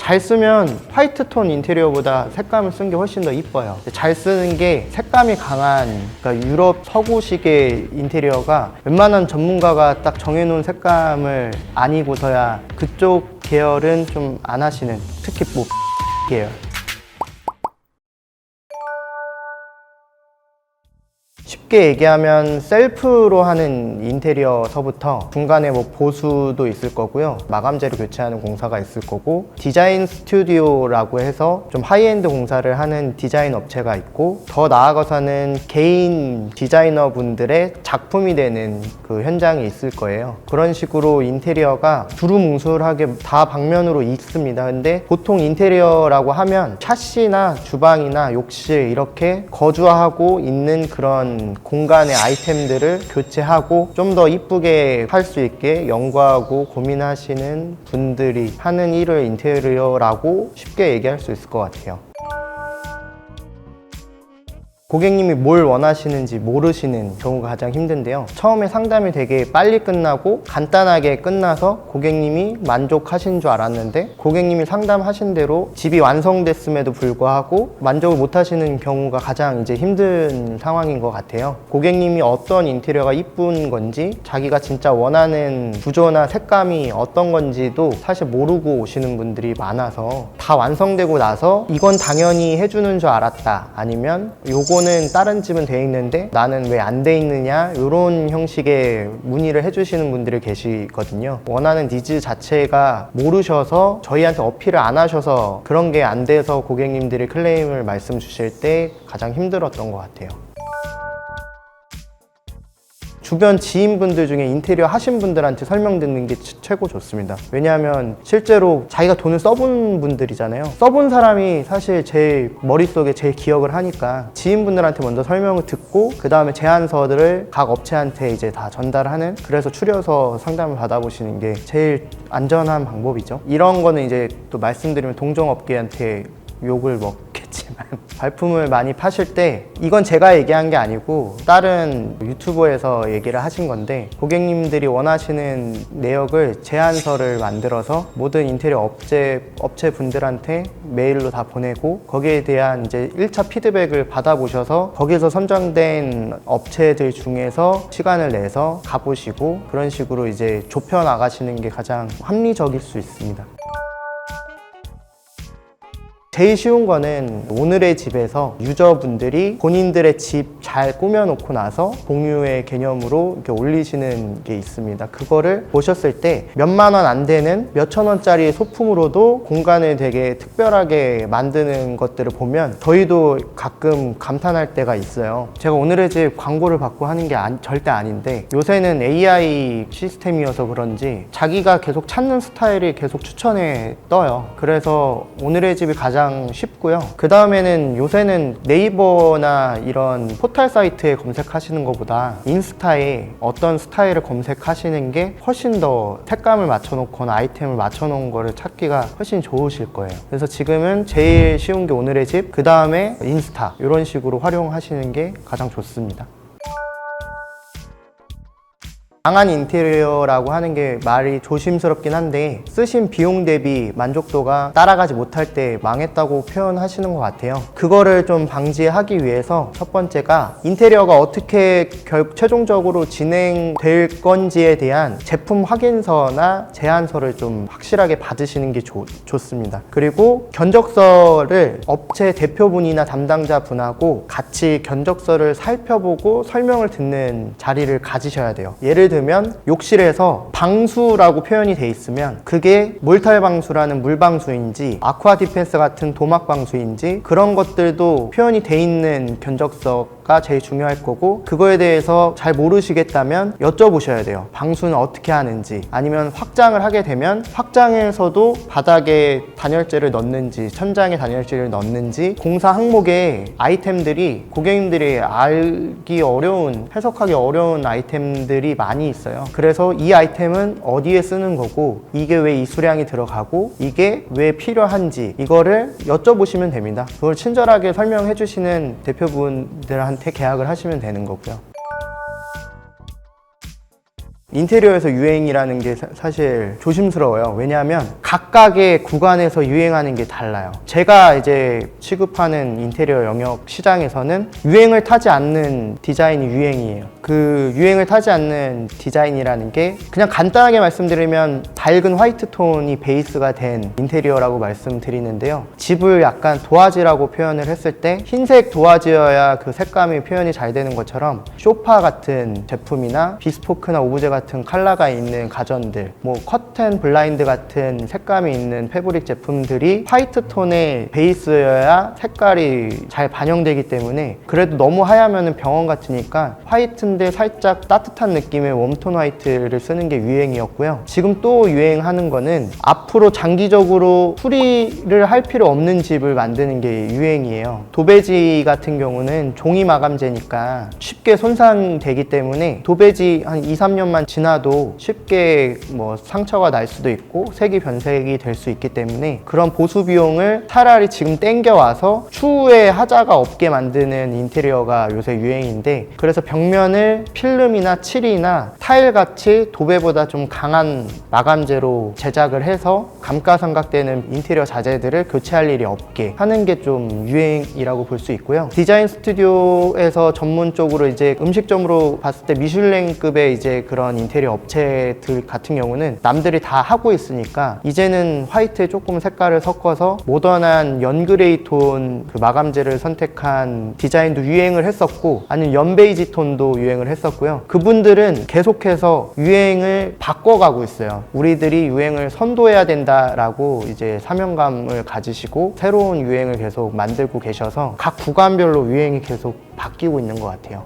잘 쓰면 화이트 톤 인테리어보다 색감을 쓴 게 훨씬 더 이뻐요. 잘 쓰는 게 색감이 강한, 그러니까 유럽 서구식의 인테리어가 웬만한 전문가가 딱 정해놓은 색감을 아니고서야 그쪽 계열은 좀 안 하시는, 특히 뭐 계열. 쉽게 얘기하면 셀프로 하는 인테리어서부터 중간에 뭐 보수도 있을 거고요, 마감재로 교체하는 공사가 있을 거고, 디자인 스튜디오라고 해서 좀 하이엔드 공사를 하는 디자인 업체가 있고, 더 나아가서는 개인 디자이너 분들의 작품이 되는 그 현장이 있을 거예요. 그런 식으로 인테리어가 두루뭉술하게 다 방면으로 있습니다. 근데 보통 인테리어라고 하면 샤시나 주방이나 욕실 이렇게 거주하고 있는 그런 공간의 아이템들을 교체하고 좀 더 이쁘게 할 수 있게 연구하고 고민하시는 분들이 하는 일을 인테리어라고 쉽게 얘기할 수 있을 것 같아요. 고객님이 뭘 원하시는지 모르시는 경우가 가장 힘든데요. 처음에 상담이 되게 빨리 끝나고 간단하게 끝나서 고객님이 만족하신 줄 알았는데, 고객님이 상담하신 대로 집이 완성됐음에도 불구하고 만족을 못 하시는 경우가 가장 이제 힘든 상황인 것 같아요. 고객님이 어떤 인테리어가 이쁜 건지, 자기가 진짜 원하는 구조나 색감이 어떤 건지도 사실 모르고 오시는 분들이 많아서, 다 완성되고 나서 이건 당연히 해주는 줄 알았다, 아니면 요거는 다른 집은 돼 있는데 나는 왜 안 돼 있느냐, 이런 형식의 문의를 해주시는 분들이 계시거든요. 원하는 니즈 자체가 모르셔서 저희한테 어필을 안 하셔서 그런 게 안 돼서 고객님들이 클레임을 말씀 주실 때 가장 힘들었던 것 같아요. 주변 지인분들 중에 인테리어 하신 분들한테 설명 듣는 게 최고 좋습니다. 왜냐하면 실제로 자기가 돈을 써본 분들이잖아요. 써본 사람이 사실 제 머릿속에 제일 기억을 하니까 지인분들한테 먼저 설명을 듣고 그 다음에 제안서들을 각 업체한테 이제 다 전달하는, 그래서 추려서 상담을 받아보시는 게 제일 안전한 방법이죠. 이런 거는 이제 또 말씀드리면 동종업계한테 욕을 먹겠지만 발품을 많이 파실 때, 이건 제가 얘기한 게 아니고 다른 유튜버에서 얘기를 하신 건데, 고객님들이 원하시는 내역을 제안서를 만들어서 모든 인테리어 업체 분들한테 메일로 다 보내고, 거기에 대한 이제 1차 피드백을 받아보셔서 거기서 선정된 업체들 중에서 시간을 내서 가보시고, 그런 식으로 이제 좁혀 나가시는 게 가장 합리적일 수 있습니다. 제일 쉬운 거는 오늘의 집에서 유저분들이 본인들의 집 잘 꾸며놓고 나서 공유의 개념으로 이렇게 올리시는 게 있습니다. 그거를 보셨을 때 몇만 원 안 되는 몇천 원짜리 소품으로도 공간을 되게 특별하게 만드는 것들을 보면 저희도 가끔 감탄할 때가 있어요. 제가 오늘의 집 광고를 받고 하는 게 절대 아닌데, 요새는 AI 시스템이어서 그런지 자기가 계속 찾는 스타일이 계속 추천에 떠요. 그래서 오늘의 집이 가장 쉽고요. 그 다음에는 요새는 네이버나 이런 포털 사이트에 검색하시는 것보다 인스타에 어떤 스타일을 검색하시는 게 훨씬 더 색감을 맞춰놓거나 아이템을 맞춰놓은 거를 찾기가 훨씬 좋으실 거예요. 그래서 지금은 제일 쉬운 게 오늘의 집, 그 다음에 인스타, 이런 식으로 활용하시는 게 가장 좋습니다. 강한 인테리어라고 하는 게 말이 조심스럽긴 한데, 쓰신 비용 대비 만족도가 따라가지 못할 때 망했다고 표현하시는 것 같아요. 그거를 좀 방지하기 위해서 첫 번째가 인테리어가 어떻게 최종적으로 진행될 건지에 대한 제품 확인서나 제안서를 좀 확실하게 받으시는 게 좋습니다. 그리고 견적서를 업체 대표분이나 담당자분하고 같이 견적서를 살펴보고 설명을 듣는 자리를 가지셔야 돼요. 예를 들면 욕실에서 방수라고 표현이 돼 있으면 그게 몰탈 방수라는 물방수인지 아쿠아 디펜스 같은 도막 방수인지, 그런 것들도 표현이 돼 있는 견적서가 제일 중요할 거고, 그거에 대해서 잘 모르시겠다면 여쭤보셔야 돼요. 방수는 어떻게 하는지, 아니면 확장을 하게 되면 확장에서도 바닥에 단열재를 넣는지 천장에 단열재를 넣는지, 공사 항목에 아이템들이 고객님들이 알기 어려운, 해석하기 어려운 아이템들이 많이 있어요. 그래서 이 아이템은 어디에 쓰는 거고, 이게 왜 이 수량이 들어가고, 이게 왜 필요한지, 이거를 여쭤보시면 됩니다. 그걸 친절하게 설명해 주시는 대표분들한테 계약을 하시면 되는 거고요. 인테리어에서 유행이라는 게 사실 조심스러워요. 왜냐하면 각각의 구간에서 유행하는 게 달라요. 제가 이제 취급하는 인테리어 영역 시장에서는 유행을 타지 않는 디자인이 유행이에요. 그 유행을 타지 않는 디자인이라는 게 그냥 간단하게 말씀드리면 밝은 화이트 톤이 베이스가 된 인테리어라고 말씀드리는데요. 집을 약간 도화지라고 표현을 했을 때 흰색 도화지여야 그 색감이 표현이 잘 되는 것처럼 소파 같은 제품이나 비스포크나 오브제 같은 컬러가 있는 가전들, 뭐 커튼, 블라인드 같은 색감이 있는 패브릭 제품들이 화이트 톤의 베이스여야 색깔이 잘 반영되기 때문에 그래도 너무 하얗면 병원 같으니까 화이트인데 살짝 따뜻한 느낌의 웜톤 화이트를 쓰는 게 유행이었고요. 지금 또 유행하는 거는 앞으로 장기적으로 수리를 할 필요 없는 집을 만드는 게 유행이에요. 도배지 같은 경우는 종이 마감재니까 쉽게 손상되기 때문에 도배지 한 2, 3년만 지나도 쉽게 뭐 상처가 날 수도 있고 색이 변색이 될 수 있기 때문에 그런 보수 비용을 차라리 지금 땡겨와서 추후에 하자가 없게 만드는 인테리어가 요새 유행인데, 그래서 벽면을 필름이나 칠이나 타일같이 도배보다 좀 강한 마감재로 제작을 해서 감가상각되는 인테리어 자재들을 교체할 일이 없게 하는 게 좀 유행이라고 볼 수 있고요. 디자인 스튜디오에서 전문적으로 이제 음식점으로 봤을 때 미슐랭급의 이제 그런 인테리어 업체들 같은 경우는 남들이 다 하고 있으니까 이제는 화이트에 조금 색깔을 섞어서 모던한 연그레이 톤 그 마감재를 선택한 디자인도 유행을 했었고, 아니면 연베이지 톤도 유행을 했었고요. 그분들은 계속해서 유행을 바꿔가고 있어요. 우리들이 유행을 선도해야 된다라고 이제 사명감을 가지시고 새로운 유행을 계속 만들고 계셔서 각 구간별로 유행이 계속 바뀌고 있는 것 같아요.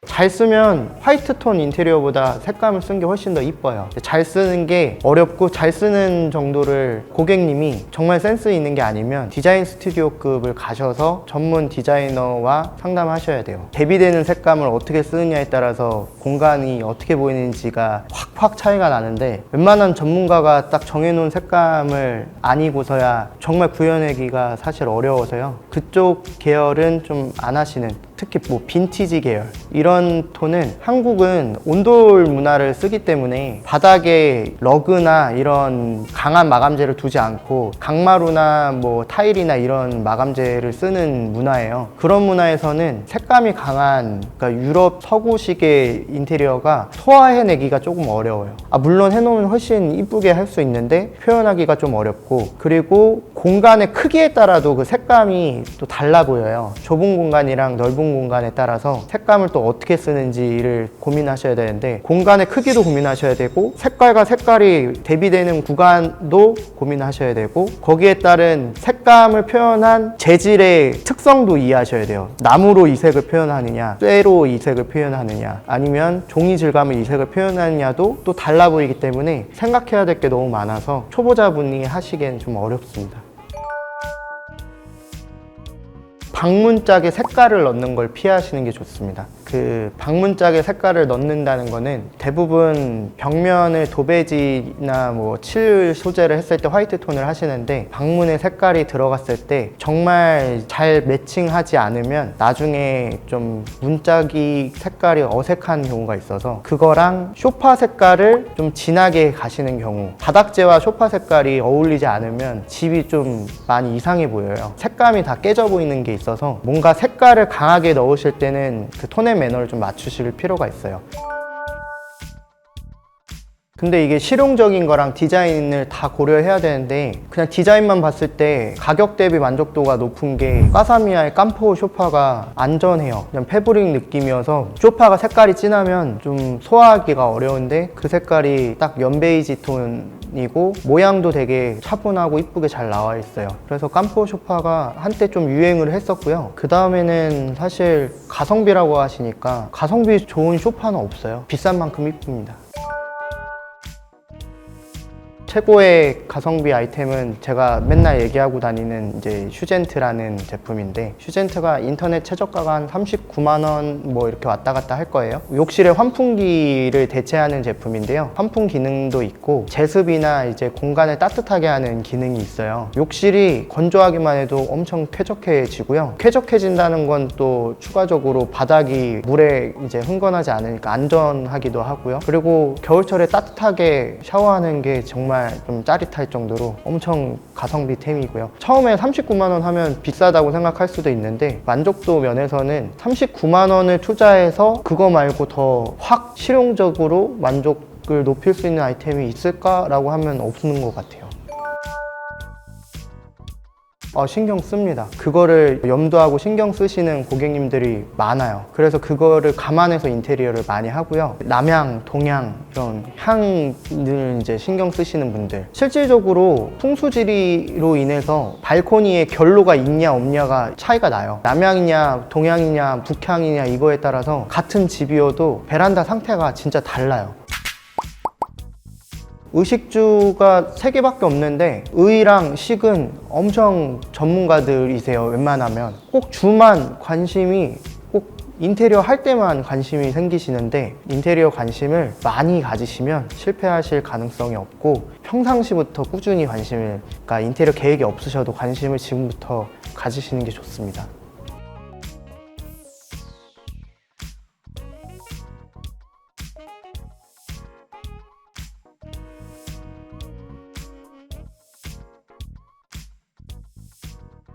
잘 쓰면 화이트 톤 인테리어보다 색감을 쓴 게 훨씬 더 이뻐요. 잘 쓰는 게 어렵고, 잘 쓰는 정도를 고객님이 정말 센스 있는 게 아니면 디자인 스튜디오급을 가셔서 전문 디자이너와 상담하셔야 돼요. 대비되는 색감을 어떻게 쓰느냐에 따라서 공간이 어떻게 보이는지가 확 차이가 나는데, 웬만한 전문가가 딱 정해놓은 색감을 아니고서야 정말 구현하기가 사실 어려워서요. 그쪽 계열은 좀 안 하시는, 특히 뭐 빈티지 계열 이런 톤은 한국은 온돌 문화를 쓰기 때문에 바닥에 러그나 이런 강한 마감재를 두지 않고 강마루나 뭐 타일이나 이런 마감재를 쓰는 문화예요. 그런 문화에서는 색감이 강한, 그러니까 유럽 서구식의 인테리어가 소화해내기가 조금 어려워요. 물론 해놓으면 훨씬 이쁘게 할 수 있는데 표현하기가 좀 어렵고, 그리고 공간의 크기에 따라도 그 색감이 또 달라 보여요. 좁은 공간이랑 넓은 공간에 따라서 색감을 또 어떻게 쓰는지를 고민하셔야 되는데, 공간의 크기도 고민하셔야 되고 색깔과 색깔이 대비되는 구간도 고민하셔야 되고, 거기에 따른 색감을 표현한 재질의 특성도 이해하셔야 돼요. 나무로 이 색을 표현하느냐, 쇠로 이 색을 표현하느냐, 아니면 종이 질감의 이 색을 표현하느냐도 또 달라 보이기 때문에 생각해야 될 게 너무 많아서 초보자분이 하시기엔 좀 어렵습니다. 방문짝에 색깔을 넣는 걸 피하시는 게 좋습니다. 그 방문짝에 색깔을 넣는다는 거는 대부분 벽면을 도배지나 뭐 칠 소재를 했을 때 화이트 톤을 하시는데, 방문에 색깔이 들어갔을 때 정말 잘 매칭하지 않으면 나중에 좀 문짝이 색깔이 어색한 경우가 있어서, 그거랑 소파 색깔을 좀 진하게 가시는 경우, 바닥재와 소파 색깔이 어울리지 않으면 집이 좀 많이 이상해 보여요. 색감이 다 깨져 보이는 게 있어서 뭔가 색깔을 강하게 넣으실 때는 그 톤의 매너를 좀 맞추실 필요가 있어요. 근데 이게 실용적인 거랑 디자인을 다 고려해야 되는데, 그냥 디자인만 봤을 때 가격 대비 만족도가 높은 게 까사미야의 깜포 소파가 안전해요. 그냥 패브릭 느낌이어서 소파가 색깔이 진하면 좀 소화하기가 어려운데, 그 색깔이 딱 연베이지 톤이고 모양도 되게 차분하고 이쁘게 잘 나와 있어요. 그래서 깜포 소파가 한때 좀 유행을 했었고요. 그 다음에는 사실 가성비라고 하시니까 가성비 좋은 소파는 없어요. 비싼 만큼 이쁩니다. 최고의 가성비 아이템은 제가 맨날 얘기하고 다니는 이제 슈젠트라는 제품인데, 슈젠트가 인터넷 최저가가 한 39만 원 뭐 이렇게 왔다 갔다 할 거예요. 욕실의 환풍기를 대체하는 제품인데요. 환풍 기능도 있고 제습이나 이제 공간을 따뜻하게 하는 기능이 있어요. 욕실이 건조하기만 해도 엄청 쾌적해지고요. 쾌적해진다는 건 또 추가적으로 바닥이 물에 이제 흥건하지 않으니까 안전하기도 하고요. 그리고 겨울철에 따뜻하게 샤워하는 게 정말 좀 짜릿할 정도로 엄청 가성비템이고요. 처음에 39만 원 하면 비싸다고 생각할 수도 있는데, 만족도 면에서는 39만 원을 투자해서 그거 말고 더 확 실용적으로 만족을 높일 수 있는 아이템이 있을까라고 하면 없는 것 같아요. 신경 씁니다. 그거를 염두하고 신경 쓰시는 고객님들이 많아요. 그래서 그거를 감안해서 인테리어를 많이 하고요. 남향, 동향 이런 향을 이제 신경 쓰시는 분들, 실질적으로 풍수지리로 인해서 발코니에 결로가 있냐 없냐가 차이가 나요. 남향이냐 동향이냐 북향이냐 이거에 따라서 같은 집이어도 베란다 상태가 진짜 달라요. 의식주가 3개밖에 없는데 의랑 식은 엄청 전문가들이세요. 웬만하면 꼭 주만 관심이, 꼭 인테리어 할 때만 관심이 생기시는데, 인테리어 관심을 많이 가지시면 실패하실 가능성이 없고, 평상시부터 꾸준히 관심을, 그러니까 인테리어 계획이 없으셔도 관심을 지금부터 가지시는 게 좋습니다.